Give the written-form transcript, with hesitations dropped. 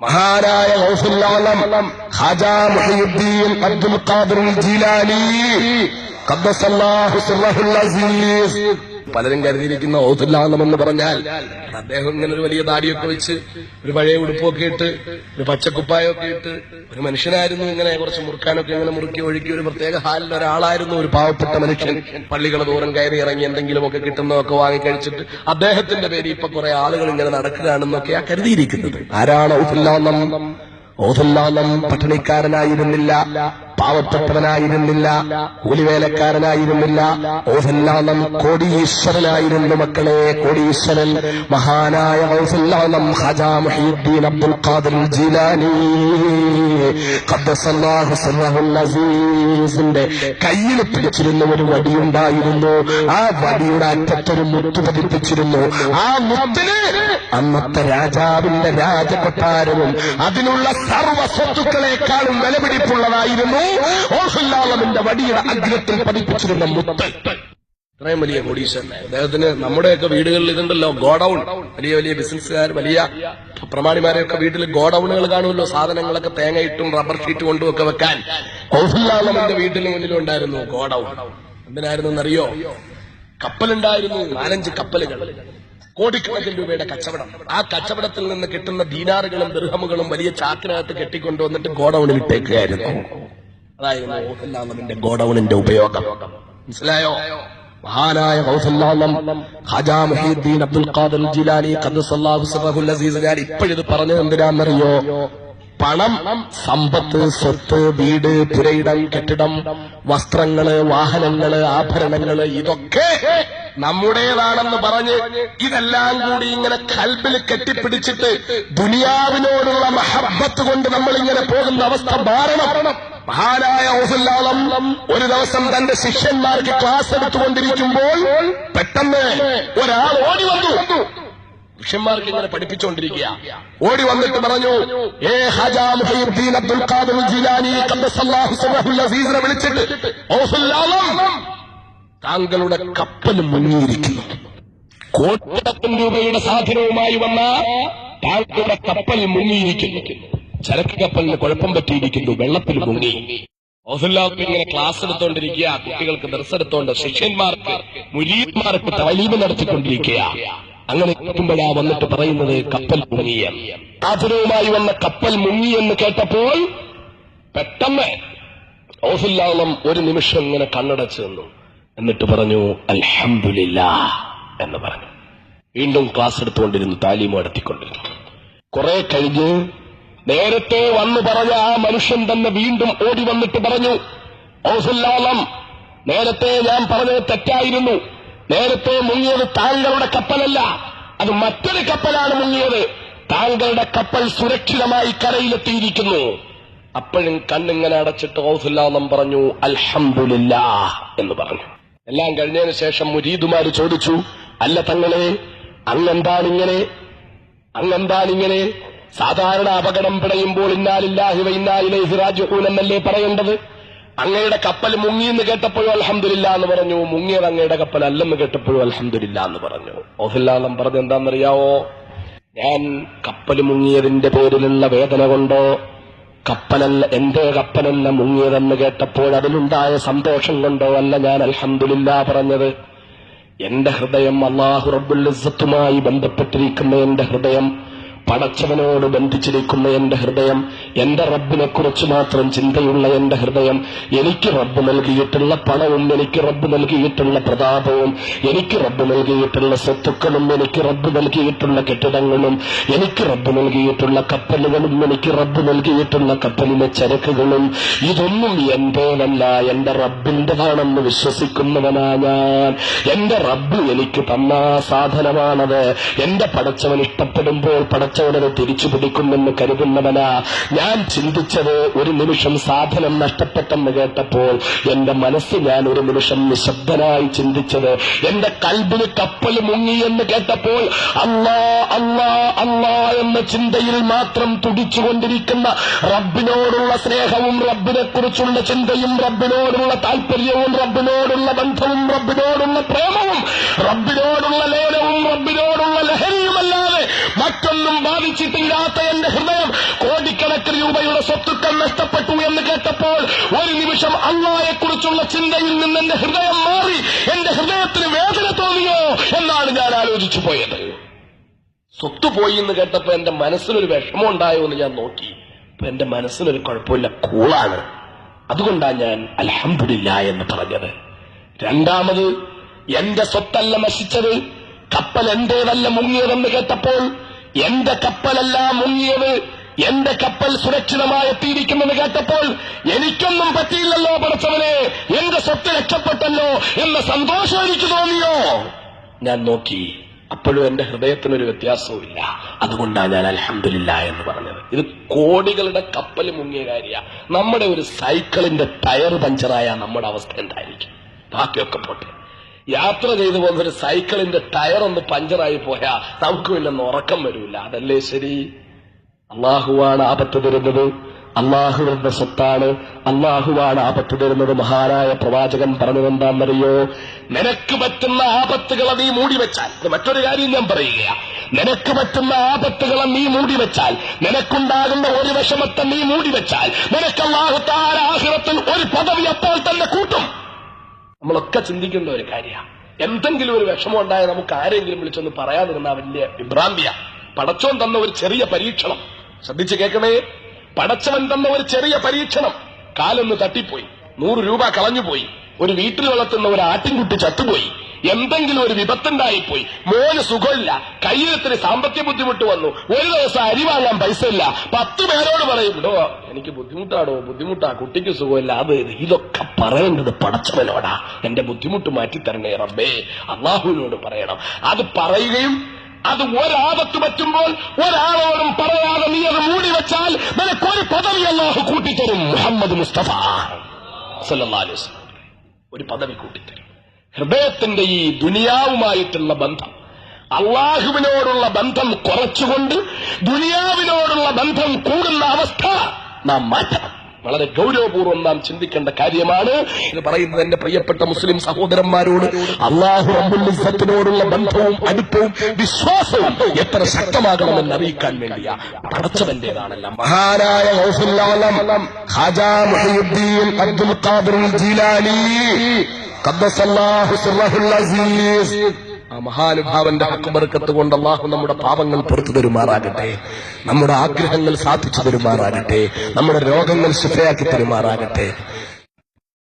മഹാനായ ഗൗസുൽ ആലം ഖാജാ മുഹയ്യിദ്ദീൻ അബ്ദുൽ ഖാദിർ ജീലാനി ഖദ്ദസല്ലാഹു സിർറഹുൽ അസീസ്. പലരും കരുതിയിരിക്കുന്ന ഗൗസുൽ ആലം എന്ന് പറഞ്ഞാൽ അദ്ദേഹം ഇങ്ങനെ ഒരു വലിയ ദാടിയൊക്കെ വെച്ച് ഒരു പഴയ ഉടുപ്പൊക്കെ ഇട്ട് ഒരു പച്ചക്കുപ്പായൊക്കെ ഇട്ട് ഒരു മനുഷ്യനായിരുന്നു. ഇങ്ങനെ കുറച്ച് മുറുക്കാനൊക്കെ ഇങ്ങനെ മുറുക്കി ഒഴുക്കി ഒരു പ്രത്യേക ഹാലിൽ ഒരാളായിരുന്നു, ഒരു പാവപ്പെട്ട മനുഷ്യൻ. പള്ളികളെ ദൂരം കയറി ഇറങ്ങി എന്തെങ്കിലുമൊക്കെ കിട്ടുന്നതൊക്കെ വാങ്ങിക്കഴിച്ചിട്ട് അദ്ദേഹത്തിന്റെ പേര് ഇപ്പൊ കുറെ ആളുകൾ ഇങ്ങനെ നടക്കുകയാണെന്നൊക്കെയാ കരുതിയിരിക്കുന്നത്. ആരാണ് ഗൗസുൽ ആലം? ഗൗസുൽ ആലം പട്ടണിക്കാരനായിരുന്നില്ല, പാവപ്പെട്ടവനായിരുന്നില്ല, കൂലിവേലക്കാരനായിരുന്നില്ല. ഗൗസുൽ ആലം കോടീശ്വരനായിരുന്നു മക്കളെ, കോടീശ്വരൻ. മഹാനായ ഗൗസുൽ ആലം ഖാജാ മുഹയ്യിദ്ദീൻ അബ്ദുൽ ഖാദിർ ജീലാനി ഖദ്ദസല്ലാഹു സിർറഹുൽ അസീസിന്റെ കയ്യിൽ പിടിച്ചിരുന്ന ഒരു വടിയുണ്ടായിരുന്നു. ആ വടിയുടെ അറ്റത്തൊരു മുത്ത് പതിപ്പിച്ചിരുന്നു. ആ മുത്തിന് അന്നത്തെ രാജാവിന്റെ രാജകൊട്ടാരവും അതിനുള്ള സർവ്വ സ്വത്തുക്കളെക്കാളും വിലപിടിപ്പുള്ളതായിരുന്നു ഗൗസുൽ ആലമിന്റെ വടിയുടെ അഗ്രത്തിൽ പതിപ്പിച്ചിരുന്ന മുത്ത്. ഇത്രയും വലിയ കോടീശ്വരൻ അദ്ദേഹത്തിന്. നമ്മുടെയൊക്കെ വീടുകളിൽ ഇതുണ്ടല്ലോ ഗോഡൌൺ. വലിയ വലിയ ബിസിനസ്സുകാർ, വലിയ പ്രമാണിമാരെയൊക്കെ വീട്ടിൽ ഗോഡൌണുകൾ കാണുമല്ലോ, സാധനങ്ങളൊക്കെ തേങ്ങയിട്ടും റബ്ബർ ഷീറ്റ് കൊണ്ടും ഒക്കെ വെക്കാൻ. ഗൗസുൽ ആലമിന്റെ വീട്ടിന് മുന്നിലുണ്ടായിരുന്നു ഗോഡൌൺ. എന്തിനായിരുന്നറിയോ? കപ്പലുണ്ടായിരുന്നു, 4-5 കപ്പലുകൾ, കോടിക്കണക്കിന് രൂപയുടെ കച്ചവടം. ആ കച്ചവടത്തിൽ നിന്ന് കിട്ടുന്ന ദീനാറുകളും ദിർഹമുകളും വലിയ ചാക്കിനകത്ത് കെട്ടിക്കൊണ്ടുവന്നിട്ട് ഗോഡൌണിൽ ഇട്ടേക്കുകയായിരുന്നു. അതായിരുന്നു ഗൗസുൽ ആലമിന്റെ ഗോഡൌണിന്റെ ഉപയോഗം. മനസ്സിലായോ? മഹാനായ ഗൗസുൽ ആലം ഖാജാ മുഹയ്യിദ്ദീൻ അബ്ദുൽ ഖാദിർ ജീലാനി ഖദ്ദസല്ലാഹു സിർറഹുൽ അസീസ്. ഞാൻ ഇപ്പോഴിത് പറഞ്ഞത് എന്തിനാണെന്നറിയോ? പണം, സമ്പത്ത്, സ്വത്ത്, വീട്, പുരയിടം, കെട്ടിടം, വസ്ത്രങ്ങള്, വാഹനങ്ങള്, ആഭരണങ്ങള്, ഇതൊക്കെ നമ്മുടേതാണെന്ന് പറഞ്ഞ് ഇതെല്ലാം കൂടി ഇങ്ങനെ കൽബിൽ കെട്ടിപ്പിടിച്ചിട്ട് ദുനിയാവിനോടുള്ള മഹബ്ബത്ത് കൊണ്ട് നമ്മൾ ഇങ്ങനെ പോകുന്ന അവസ്ഥ മാറണം. മഹാനായ ഗൗസുൽ ആലം ഒരു ദിവസം തന്റെ ശിഷ്യന്മാർക്ക് ക്ലാസ് എടുത്തുകൊണ്ടിരിക്കുമ്പോൾ പെട്ടെന്ന് ഒരാൾ ഓടി വന്നു. ശിഷ്യന്മാർക്ക് ഇങ്ങനെ പഠിപ്പിച്ചുകൊണ്ടിരിക്കുക. ഓടി വന്നിട്ട് പറഞ്ഞു, ഖാജാ മുഹയ്യിദ്ദീൻ അബ്ദുൽ ഖാദിർ ജീലാനി ഖദ്ദസല്ലാഹു സിർറഹുൽ അസീസിനെ വിളിച്ചിട്ട്, ഗൗസുൽ ആലം താങ്കളുടെ കപ്പൽ മുങ്ങിയിരിക്കുന്നു. കോടിക്കണക്കിന് രൂപയുടെ സാധനവുമായി വന്ന താങ്കളുടെ കപ്പൽ മുങ്ങിയിരിക്കുന്നു. ചരക്ക് കപ്പലിന് കുഴപ്പം പറ്റിയിരിക്കുന്നു, വെള്ളത്തിൽ മുങ്ങി. ഗൗസുൽ ആലം ഇങ്ങനെ ക്ലാസ് എടുത്തോണ്ടിരിക്കുക, കുട്ടികൾക്ക് ദർസ് എടുത്തോണ്ട്, ശിഷ്യന്മാർക്ക് മുരീദ്മാർക്ക് തഅലീം നടത്തിക്കൊണ്ടിരിക്കുക. അങ്ങനെ എത്തുമ്പോഴാ വന്നിട്ട് പറയുന്നത് കപ്പൽ മുങ്ങിയ. സാധനവുമായി വന്ന കപ്പൽ മുങ്ങിയെന്ന് കേട്ടപ്പോൾ പെട്ടെന്ന് ഗൗസുൽ ആലം ഒരു നിമിഷം ഇങ്ങനെ കണ്ണടച്ചു നിന്നു. എന്നിട്ട് പറഞ്ഞു അൽഹംദുലില്ലാഹ് എന്ന് പറഞ്ഞു. വീണ്ടും ക്ലാസ് എടുത്തുകൊണ്ടിരുന്നു, താലീം നടത്തിക്കൊണ്ടിരുന്നു. കുറെ കഴിഞ്ഞ് നേരത്തെ വന്നു പറഞ്ഞ ആ മനുഷ്യൻ തന്നെ വീണ്ടും ഓടി വന്നിട്ട് പറഞ്ഞു, ഗൗസുൽ ആലം, നേരത്തെ ഞാൻ പറഞ്ഞത് തെറ്റായിരുന്നു. നേരത്തെ മുങ്ങിയത് താങ്കളുടെ കപ്പലല്ല, അത് മറ്റൊരു കപ്പലാണ് മുങ്ങിയത്. താങ്കളുടെ കപ്പൽ സുരക്ഷിതമായി കരയിലെത്തിയിരിക്കുന്നു. അപ്പോഴും കണ്ണിങ്ങനെ അടച്ചിട്ട് ഗൗസുൽ ആലം പറഞ്ഞു അൽഹംദുലില്ലാഹ് എന്ന് പറഞ്ഞു. എല്ലാം കഴിഞ്ഞതിന് ശേഷം മുരീദുമാര് ചോദിച്ചു, അല്ല തങ്ങളെ, അങ്ങെന്താണിങ്ങനെ? സാധാരണ അപകടം പിടയുമ്പോൾ ഇന്നാ ലില്ലാഹി വ ഇന്നാ ഇലൈഹി റാജിഊൻ എന്നല്ലേ പറയേണ്ടത്? അങ്ങയുടെ കപ്പൽ മുങ്ങിയെന്ന് കേട്ടപ്പോഴും അൽഹംദുലില്ലാഹ് എന്ന് പറഞ്ഞു, മുങ്ങിയത് അങ്ങയുടെ കപ്പൽ അല്ലെന്ന് കേട്ടപ്പോഴും അൽഹംദുലില്ലാഹ് എന്ന് പറഞ്ഞു. ഗൗസുൽ ആലം പറഞ്ഞു, എന്താണെന്നറിയാവോ? ഞാൻ കപ്പൽ മുങ്ങിയതിന്റെ പേരിലുള്ള വേദന കൊണ്ടോ, എന്റെ കപ്പലല്ല മുങ്ങിയതെന്ന് കേട്ടപ്പോൾ അതിലുണ്ടായ സന്തോഷം കൊണ്ടോ അല്ല ഞാൻ അൽഹംദുലില്ലാഹ് പറഞ്ഞത്. എന്റെ ഹൃദയം അല്ലാഹു റബ്ബുൽ ഇസ്സത്തുമായി ബന്ധപ്പെട്ടിരിക്കുന്ന എന്റെ ഹൃദയം, പടച്ചവനോട് ബന്ധിച്ചിരിക്കുന്ന എന്റെ ഹൃദയം, എന്റെ റബ്ബിനെ കുറിച്ച് മാത്രം ചിന്തയുള്ള എന്റെ ഹൃദയം, എനിക്ക് റബ്ബ് നൽകിയിട്ടുള്ള പണവും, എനിക്ക് റബ്ബ് നൽകിയിട്ടുള്ള പ്രതാപവും, എനിക്ക് റബ്ബ് നൽകിയിട്ടുള്ള സ്വത്തുക്കളും, എനിക്ക് റബ്ബ് നൽകിയിട്ടുള്ള കെട്ടിടങ്ങളും, എനിക്ക് റബ്ബ് നൽകിയിട്ടുള്ള കപ്പലുകളും, എനിക്ക് റബ്ബ് നൽകിയിട്ടുള്ള കപ്പലിലെ ചരക്കുകളും, ഇതൊന്നും എന്റേതല്ല, എന്റെ റബ്ബിന്റെതാണെന്ന് വിശ്വസിക്കുന്നവനാ ഞാൻ. എന്റെ റബ്ബ് എനിക്ക് തന്ന സാധനമാണത്. എന്റെ പടച്ചവൻ ഇഷ്ടപ്പെടുമ്പോൾ പടച്ചവനത് തിരിച്ചു പിടിക്കുമെന്ന് കരുതുന്നവനാ ഞാൻ. ചിന്തിച്ചത് ഒരു നിമിഷം സാധനം നഷ്ടപ്പെട്ടെന്ന് കേട്ടപ്പോൾ എന്റെ മനസ്സ് ഞാൻ ഒരു നിമിഷം നിശബ്ദനായി ചിന്തിച്ചത്, എന്റെ കൽബിന് കപ്പൽ മുങ്ങി എന്ന് കേട്ടപ്പോൾ അല്ലാ അല്ലാ അല്ലാ എന്ന ചിന്തയിൽ മാത്രം തുടിച്ചുകൊണ്ടിരിക്കുന്ന റബ്ബിനോടുള്ള സ്നേഹവും, റബ്ബിനെ കുറിച്ചുള്ള ചിന്തയും, റബ്ബിനോടുള്ള താല്പര്യവും, റബ്ബിനോടുള്ള ബന്ധവും, റബ്ബിനോടുള്ള പ്രേമവും, റബ്ബിനോടുള്ള ലയനവും, റബ്ബിനോടുള്ള ലഹരിയുമല്ലാതെ മറ്റൊന്നും ബാധിച്ചിട്ടില്ലാത്ത എന്റെ ഹൃദയം രൂപയുടെ സ്വത്തുക്കൾ നഷ്ടപ്പെട്ടു എന്ന് കേട്ടപ്പോൾ ഒരു നിമിഷം അല്ലാഹയെക്കുറിച്ചുള്ള ചിന്തയിൽ നിന്ന് എന്റെ ഹൃദയം മാറി, എന്റെ ഹൃദയത്തിന് വേദന തോന്നിയോ എന്നാണ് ഞാൻ ആലോചിച്ചു പോയത്. സ്വത്ത് പോയി എന്ന് കേട്ടപ്പോ എന്റെ മനസ്സിനൊരു വിഷമം ഉണ്ടായോ എന്ന് ഞാൻ നോക്കി. അപ്പൊ എന്റെ മനസ്സിനൊരു കുഴപ്പമില്ല, കൂളാണ്. അതുകൊണ്ടാണ് ഞാൻ അൽഹംദുലില്ലാഹ് എന്ന് പറഞ്ഞത്. രണ്ടാമത്, എന്റെ സ്വത്തല്ല നശിച്ചത്, കപ്പൽ എന്റേതല്ല മുങ്ങിയതെന്ന് കേട്ടപ്പോൾ എന്റെ കപ്പലല്ല മുങ്ങിയത്, എന്റെ കപ്പൽ സുരക്ഷിതമായി എത്തിയിരിക്കുമെന്ന് കേട്ടപ്പോൾ എനിക്കൊന്നും പറ്റിയില്ലല്ലോ പടച്ചവനെ, എന്റെ സ്വത്ത് രക്ഷപ്പെട്ടല്ലോ എന്ന സന്തോഷം എനിക്ക് തോന്നിയോ? ഞാൻ നോക്കി, അപ്പോഴും എന്റെ ഹൃദയത്തിനൊരു വ്യത്യാസവും ഇല്ല. അതുകൊണ്ടാണ് ഞാൻ അൽഹംദുലില്ലാഹ് എന്ന് പറഞ്ഞത്. ഇത് കോടികളുടെ കപ്പൽ മുങ്ങിയ കാര്യമാണ്. നമ്മുടെ ഒരു സൈക്കിളിന്റെ ടയർ പഞ്ചറായ നമ്മുടെ അവസ്ഥ എന്തായിരിക്കും? ബാക്കിയൊക്കെ പോട്ടെ, യാത്ര ചെയ്തു പോകുന്ന ഒരു സൈക്കിളിന്റെ ടയർ ഒന്ന് പഞ്ചറായി പോയാ നമുക്ക് പിന്നെ ഉറക്കം വരൂല. അതല്ലേ ശരി? അള്ളാഹുവാണ് ആപത്ത് തരുന്നത്, അള്ളാഹുവിന്റെ സ്വത്താണ്, അള്ളാഹുവാണ് ആപത്ത് തരുന്നത്. മഹാനായ പ്രവാചകൻ പറഞ്ഞതെന്താണെന്നറിയോ? നിനക്ക് പറ്റുന്ന ആപത്തുകളെ നീ മൂടിവെച്ചാൽ, ഇത് മറ്റൊരു കാര്യം ഞാൻ പറയുകയാണ്, നിനക്ക് പറ്റുന്ന ആപത്തുകളെ നീ മൂടിവെച്ചാൽ, നിനക്കുണ്ടാകുന്ന ഒരു വിഷമത്തെ നീ മൂടിവെച്ചാൽ, നിനക്ക് അല്ലാഹു തആല ആഖിറത്തിൽ ഒരു പദവി അപ്പോൾ തന്നെ കൂട്ടും. നമ്മളൊക്കെ ചിന്തിക്കുന്ന ഒരു കാര്യമാണ്. എന്തെങ്കിലും ഒരു വിഷമം ഉണ്ടായാൽ നമുക്ക് ആരെങ്കിലും വിളിച്ചൊന്ന് പറയാതിരുന്ന വലിയ വിഭ്രാന്തിയ. പടച്ചോൻ തന്ന ഒരു ചെറിയ പരീക്ഷണം, ശ്രദ്ധിച്ച് കേൾക്കണേ, പടച്ചവൻ തന്ന ഒരു ചെറിയ പരീക്ഷണം. കാലൊന്ന് തട്ടിപ്പോയി, 100 രൂപ കളഞ്ഞുപോയി, ഒരു വീട്ടിൽ വളർത്തുന്ന ഒരു ആട്ടിൻകുട്ടി ചത്തുപോയി, എന്തെങ്കിലും ഒരു വിപത്തുണ്ടായിപ്പോയി, മോന് സുഖമില്ല, കയ്യിലെത്തിരി സാമ്പത്തിക ബുദ്ധിമുട്ട് വന്നു, ഒരു ദിവസം അരി വാങ്ങാൻ പൈസ ഇല്ല, 10 പേരോട് പറയും, ഇടോ എനിക്ക് ബുദ്ധിമുട്ടാ, കുട്ടിക്ക് സുഖമില്ല, അത് ഇതൊക്കെ പറയേണ്ടത് പടച്ചവനോടാ. എന്റെ ബുദ്ധിമുട്ട് മാറ്റിത്തരണേ റബ്ബേ, അള്ളാഹുവിനോട് പറയണം. അത് പറയുകയും അത് ഒരാപത്ത് പറ്റുമ്പോൾ ഒരാളോടും പറയാതെ നീ അത് മൂടിവെച്ചാൽ നിനക്കൊരു പദവി അല്ലാഹു കൂട്ടിത്തരും. മുഹമ്മദ് മുസ്തഫ സല്ലല്ലാഹു അലൈഹി വസല്ലം ഒരു പദവി കൂട്ടിത്തരും. ഹൃദയത്തിന്റെ ഈ ദുനിയാവുമായിട്ടുള്ള ബന്ധം, അള്ളാഹുവിനോടുള്ള ബന്ധം കുറച്ചുകൊണ്ട് ദുനിയാവിനോടുള്ള ബന്ധം കൂടുന്ന അവസ്ഥ നാം മാറ്റണം. വളരെ ഗൗരവപൂർവ്വം നാം ചിന്തിക്കേണ്ട കാര്യമാണ് ഇത് പറയുന്നത്. എന്റെ പ്രിയപ്പെട്ട മുസ്ലിം സഹോദരന്മാരോട്, അല്ലാഹു റബ്ബുൽ ഇസ്സത്തിനോടുള്ള ബന്ധവും അടുപ്പവും വിശ്വാസവും എത്ര ശക്തമാകണമെന്ന് അറിയിക്കാൻ വേണ്ടിയാ. പടച്ചവന്റേതാണല്ല. മഹാനായ ഗൗസുൽ ആലം ഖാജാ മുഹയ്യിദ്ദീൻ അബ്ദുൽ ഖാദിർ ജീലാനി ഖദ്ദസല്ലാഹു സിർറഹുൽ അസീസ്, ആ മഹാനുഭാവന്റെ ഹക്ക് ബർക്കത്ത് കൊണ്ട് അല്ലാഹു നമ്മുടെ പാപങ്ങൾ പുറത്തു തരുമാറാകട്ടെ, നമ്മുടെ ആഗ്രഹങ്ങൾ സാധിച്ചു തരുമാറാകട്ടെ, നമ്മുടെ രോഗങ്ങൾ ശിഫയാക്കി തരുമാറാകട്ടെ.